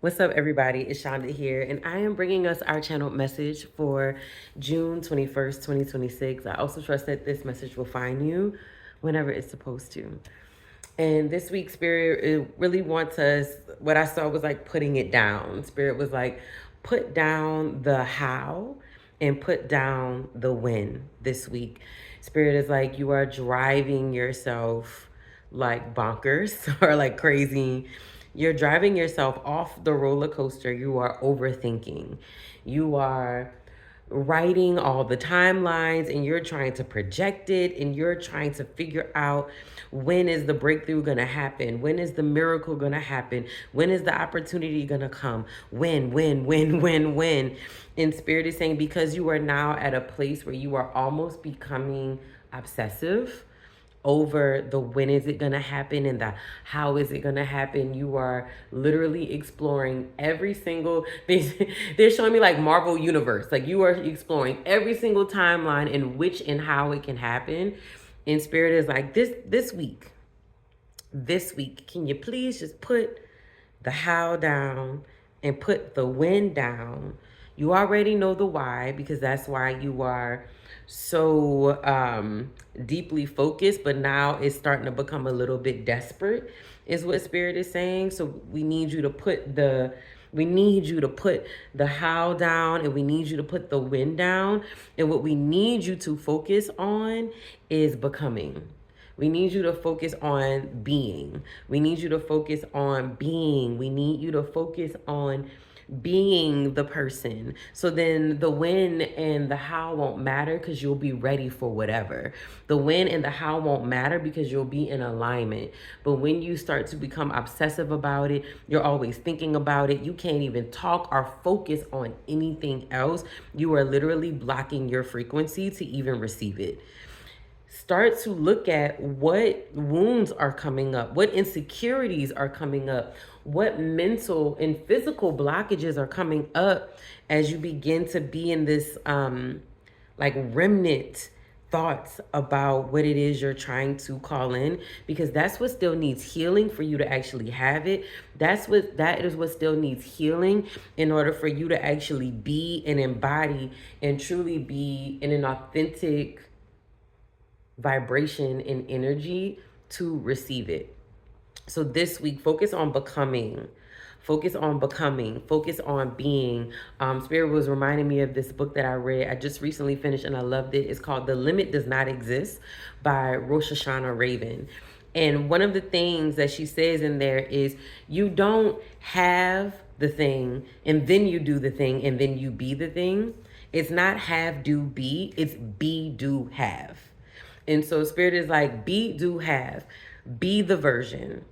What's up, everybody? It's Shanda here, and I am bringing us our channeled message for June 21st, 2026. I also trust that this message will find you whenever it's supposed to. And this week, Spirit it really wants us, what I saw was like putting it down. Spirit was like, put down the how and put down the when this week. Spirit is like, you are driving yourself like bonkers or like crazy. You're driving yourself off the roller coaster. You are overthinking. You are writing all the timelines and you're trying to project it and you're trying to figure out when is the breakthrough going to happen? When is the miracle going to happen? When is the opportunity going to come? When? And Spirit is saying because you are now at a place where you are almost becoming obsessive over the when is it going to happen and the how is it going to happen. You are literally exploring every single they're showing me like Marvel universe, like you are exploring every single timeline in which and how it can happen. And Spirit is like, this week can you please just put the how down and put the when down. You already know the why because that's why you are so deeply focused, but now it's starting to become a little bit desperate, is what Spirit is saying. So we need you to put the how down and we need you to put the when down. And what we need you to focus on is becoming. We need you to focus on being. We need you to focus on being. We need you to focus on being the person. So then the when and the how won't matter because you'll be ready for whatever. The when and the how won't matter because you'll be in alignment. But when you start to become obsessive about it, you're always thinking about it. You can't even talk or focus on anything else. You are literally blocking your frequency to even receive it. Start to look at what wounds are coming up, what insecurities are coming up, what mental and physical blockages are coming up as you begin to be in this like remnant thoughts about what it is you're trying to call in, because that's what still needs healing for you to actually have it. That is what still needs healing in order for you to actually be and embody and truly be in an authentic vibration and energy to receive it. So this week, focus on becoming. Focus on becoming. Focus on being. Spirit was reminding me of this book that I read. I just recently finished and I loved it. It's called The Limit Does Not Exist by Rosh Hashanah Raven. And one of the things that she says in there is you don't have the thing and then you do the thing and then you be the thing. It's not have, do, be. It's be, do, have. And so Spirit is like, be, do, have. Be the version.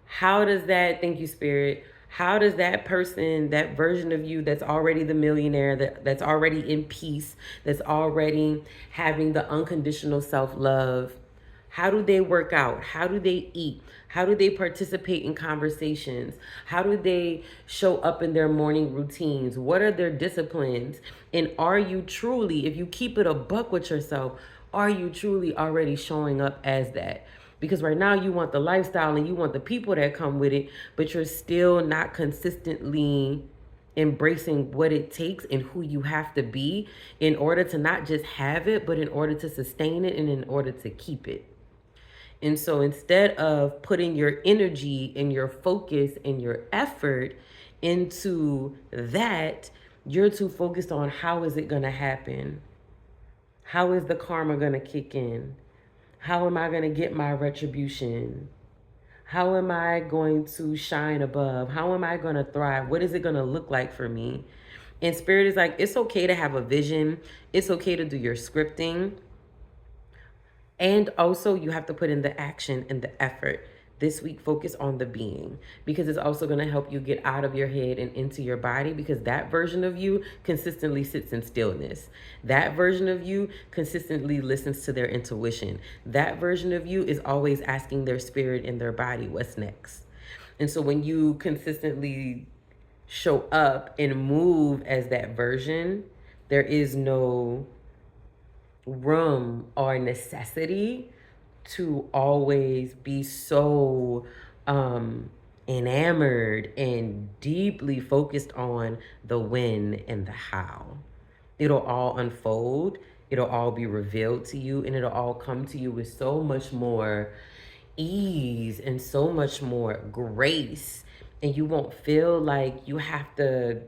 How does that, thank you, Spirit. How does that person, that version of you that's already the millionaire, that's already in peace, that's already having the unconditional self-love, how do they work out? How do they eat? How do they participate in conversations? How do they show up in their morning routines? What are their disciplines? And are you truly, if you keep it a buck with yourself, are you truly already showing up as that? Because right now you want the lifestyle and you want the people that come with it, but you're still not consistently embracing what it takes and who you have to be in order to not just have it, but in order to sustain it and in order to keep it. And so instead of putting your energy and your focus and your effort into that, you're too focused on how is it going to happen? How is the karma going to kick in? How am I going to get my retribution? How am I going to shine above? How am I going to thrive? What is it going to look like for me? And Spirit is like, it's okay to have a vision. It's okay to do your scripting. And also, you have to put in the action and the effort. This week, focus on the being, because it's also going to help you get out of your head and into your body, because that version of you consistently sits in stillness. That version of you consistently listens to their intuition. That version of you is always asking their spirit and their body, what's next? And so when you consistently show up and move as that version, there is no room or necessity to always be so enamored and deeply focused on the when and the how. It'll all unfold, it'll all be revealed to you, and it'll all come to you with so much more ease and so much more grace. And you won't feel like you have to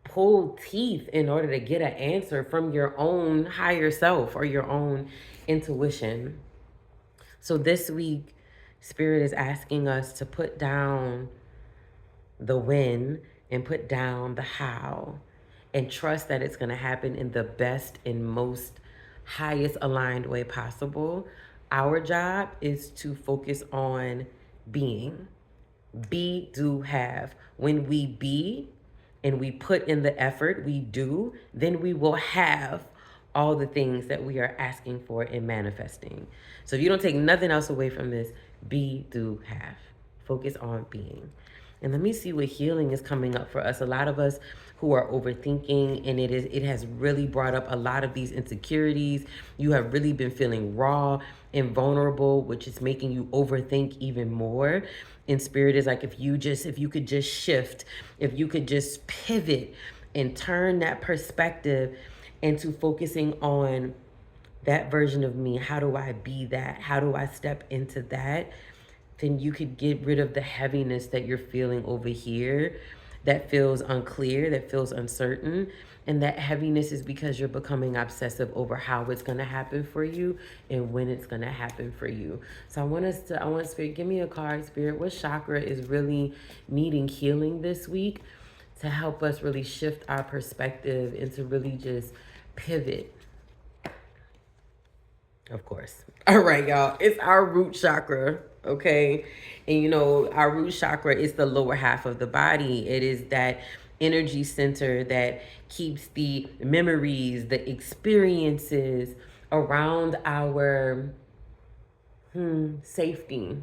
pull teeth in order to get an answer from your own higher self or your own intuition. So this week, Spirit is asking us to put down the when and put down the how and trust that it's going to happen in the best and most highest aligned way possible. Our job is to focus on being. Be, do, have. When we be and we put in the effort, we do, then we will have all the things that we are asking for and manifesting. So if you don't take nothing else away from this, be, do, have. Focus on being. And let me see what healing is coming up for us. A lot of us who are overthinking, and it has really brought up a lot of these insecurities. You have really been feeling raw and vulnerable, which is making you overthink even more. And Spirit is like, if you could just shift, if you could just pivot and turn that perspective into focusing on that version of me. How do I be that? How do I step into that? Then you could get rid of the heaviness that you're feeling over here that feels unclear, that feels uncertain. And that heaviness is because you're becoming obsessive over how it's going to happen for you and when it's going to happen for you. So I want Spirit, give me a card, Spirit. What chakra is really needing healing this week to help us really shift our perspective and to really just pivot? Of course. All right, y'all. It's our root chakra, okay? And you know, our root chakra is the lower half of the body. It is that energy center that keeps the memories, the experiences around our safety,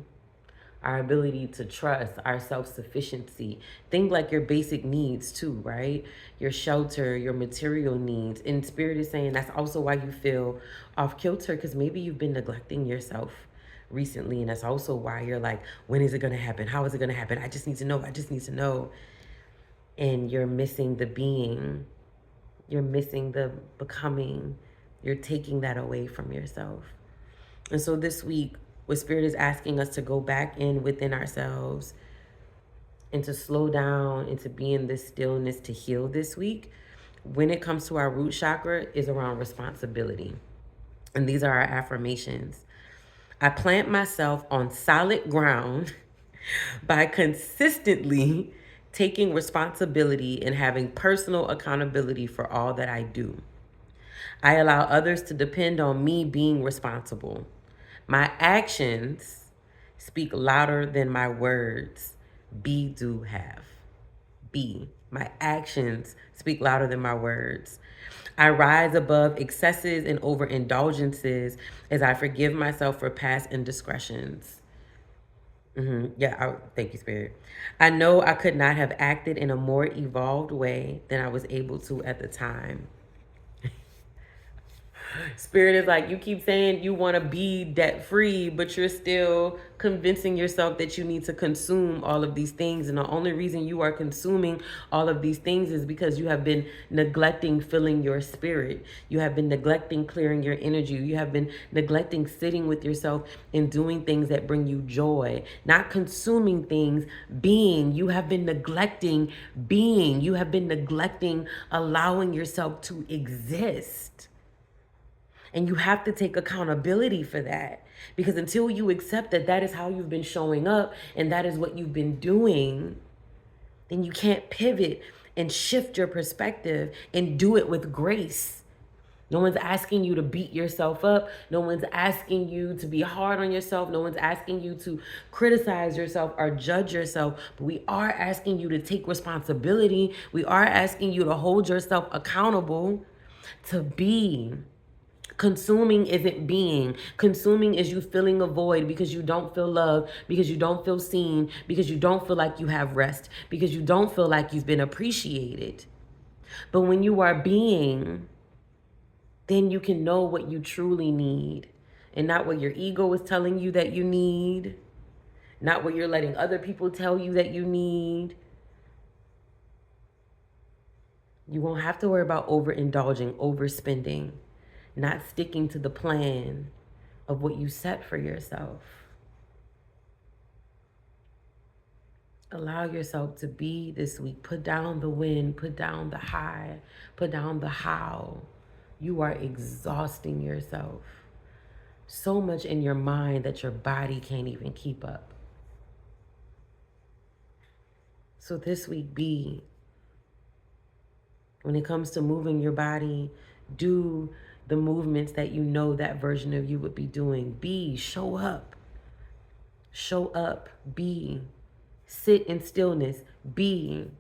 our ability to trust, our self-sufficiency. Think like your basic needs too, right? Your shelter, your material needs. And Spirit is saying that's also why you feel off kilter, because maybe you've been neglecting yourself recently. And that's also why you're like, when is it going to happen? How is it going to happen? I just need to know. I just need to know. And you're missing the being. You're missing the becoming. You're taking that away from yourself. And so this week, what Spirit is asking us to go back in within ourselves and to slow down and to be in this stillness to heal this week, when it comes to our root chakra, is around responsibility. And these are our affirmations. I plant myself on solid ground by consistently taking responsibility and having personal accountability for all that I do. I allow others to depend on me being responsible. My actions speak louder than my words. Be, do, have. Be. My actions speak louder than my words. I rise above excesses and overindulgences as I forgive myself for past indiscretions. Thank you, Spirit. I know I could not have acted in a more evolved way than I was able to at the time. Spirit is like, you keep saying you want to be debt free, but you're still convincing yourself that you need to consume all of these things. And the only reason you are consuming all of these things is because you have been neglecting filling your spirit. You have been neglecting clearing your energy. You have been neglecting sitting with yourself and doing things that bring you joy, not consuming things, being. You have been neglecting being. You have been neglecting allowing yourself to exist. And you have to take accountability for that. Because until you accept that that is how you've been showing up and that is what you've been doing, then you can't pivot and shift your perspective and do it with grace. No one's asking you to beat yourself up. No one's asking you to be hard on yourself. No one's asking you to criticize yourself or judge yourself. But we are asking you to take responsibility. We are asking you to hold yourself accountable to be. Consuming isn't being. Consuming is you filling a void because you don't feel loved, because you don't feel seen, because you don't feel like you have rest, because you don't feel like you've been appreciated. But when you are being, then you can know what you truly need and not what your ego is telling you that you need, not what you're letting other people tell you that you need. You won't have to worry about overindulging, overspending, not sticking to the plan of what you set for yourself. Allow yourself to be this week. Put down the when, put down the high, put down the how. You are exhausting yourself. So much in your mind that your body can't even keep up. So this week, be. When it comes to moving your body, do the movements that you know that version of you would be doing. Be, show up. Show up, be. Sit in stillness, be.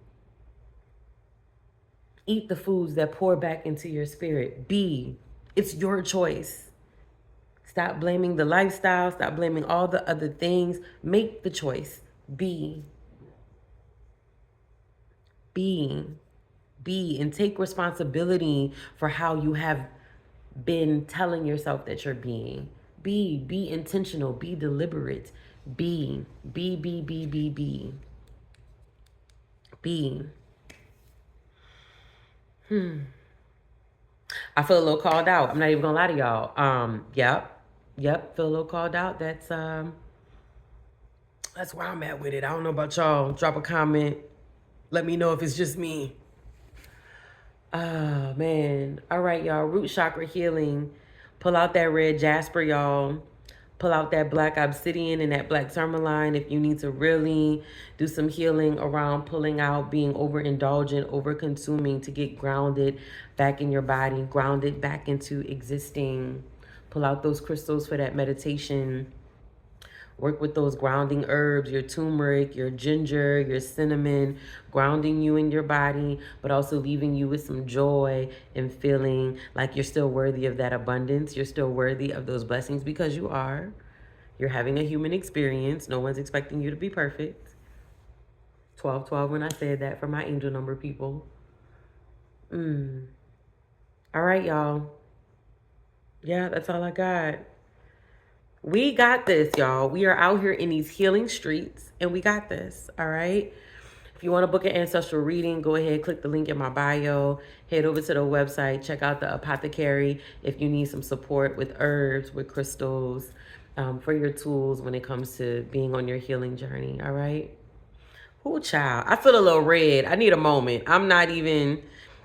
Eat the foods that pour back into your spirit, be. It's your choice. Stop blaming the lifestyle, stop blaming all the other things. Make the choice, be. Be. Be, and take responsibility for how you have been telling yourself that you're being. Be intentional, be deliberate. Be. I feel a little called out. I'm not even gonna lie to y'all. Yep, feel a little called out. That's where I'm at with it. I don't know about y'all. Drop a comment. Let me know if it's just me. Oh, man. All right, y'all. Root chakra healing. Pull out that red jasper, y'all. Pull out that black obsidian and that black tourmaline if you need to really do some healing around pulling out, being overindulgent, over-consuming to get grounded back in your body, grounded back into existing. Pull out those crystals for that meditation. Work with those grounding herbs, your turmeric, your ginger, your cinnamon, grounding you in your body, but also leaving you with some joy and feeling like you're still worthy of that abundance. You're still worthy of those blessings because you are. You're having a human experience. No one's expecting you to be perfect. 1212 when I said that for my angel number people. All right, y'all. Yeah, that's all I got. We got this, y'all. We are out here in these healing streets, and we got this, all right? If you want to book an ancestral reading, go ahead, click the link in my bio. Head over to the website. Check out the apothecary if you need some support with herbs, with crystals, for your tools when it comes to being on your healing journey, all right? Ooh, child. I feel a little red. I need a moment. I'm not even...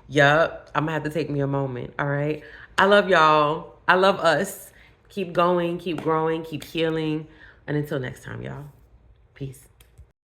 Yup. I'm going to have to take me a moment, all right? I love y'all. I love us. Keep going, keep growing, keep healing. And until next time, y'all. Peace.